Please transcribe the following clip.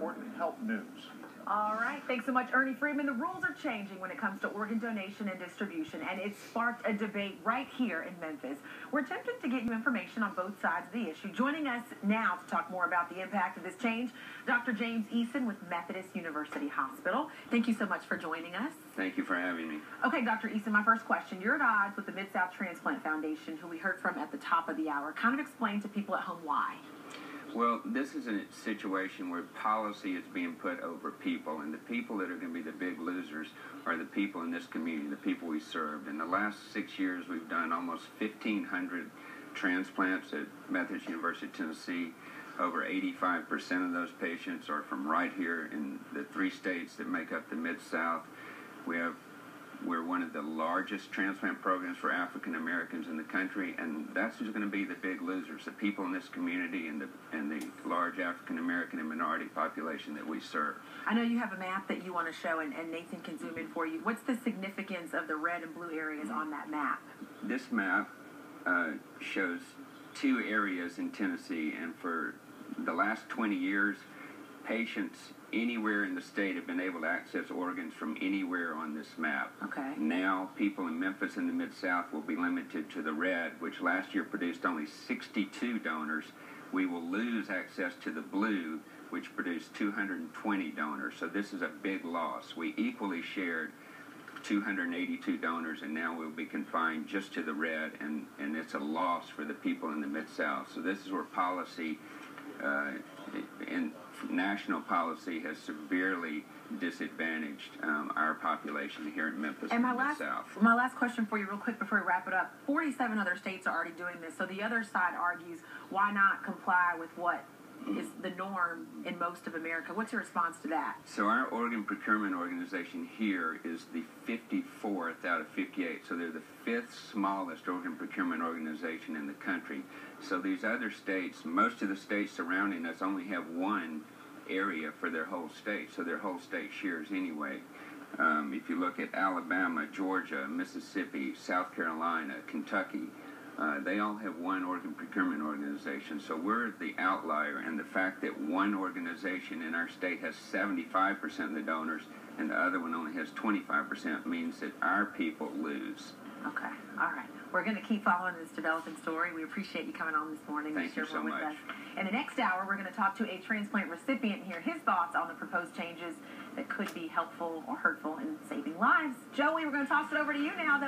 important health news. All right. Thanks so much, Ernie Friedman. The rules are changing when it comes to organ donation and distribution, and it's sparked a debate right here in Memphis. We're attempting to get you information on both sides of the issue. Joining us now to talk more about the impact of this change, Dr. James Eason with Methodist University Hospital. Thank you so much for joining us. Thank you for having me. Okay, Dr. Eason, my first question. You're at odds with the Mid-South Transplant Foundation, who we heard from at the top of the hour. Kind of explain to people at home why. Well, this is a situation where policy is being put over people, and the people that are going to be the big losers are the people in this community, the people we served. In the last 6 years, we've done almost 1,500 transplants at Methodist University of Tennessee. Over 85% of those patients are from right here in the 3 states that make up the Mid-South. We're one of the largest transplant programs for African Americans in the country, and that's who's going to be the big losers, the people in this community and the large African American and minority population that we serve. I know you have a map that you want to show, and Nathan can zoom in for you. What's the significance of the red and blue areas on that map? This map shows 2 areas in Tennessee, and for the last 20 years, patients anywhere in the state have been able to access organs from anywhere on this map. Okay. Now, people in Memphis and the Mid-South will be limited to the red, which last year produced only 62 donors. We will lose access to the blue, which produced 220 donors. So this is a big loss. We equally shared 282 donors, and now we'll be confined just to the red, and it's a loss for the people in the Mid-South. So this is where policy in national policy has severely disadvantaged our population here in Memphis and the Mid-South. My last question for you real quick before we wrap it up. 47 other states are already doing this, so the other side argues, why not comply with what is the norm in most of America? What's your response to that? So our organ procurement organization here is the 54th out of 58. So they're the 5th smallest organ procurement organization in the country. So these other states, most of the states surrounding us only have one area for their whole state. So their whole state shares anyway. If you look at Alabama, Georgia, Mississippi, South Carolina, Kentucky, they all have one organ procurement organization. So we're the outlier, and the fact that one organization in our state has 75% of the donors and the other one only has 25% means that our people lose. Okay. All right. We're going to keep following this developing story. We appreciate you coming on this morning. Thank you so much. In the next hour, we're going to talk to a transplant recipient and hear his thoughts on the proposed changes that could be helpful or hurtful in saving lives. Joey, we're going to toss it over to you now, though.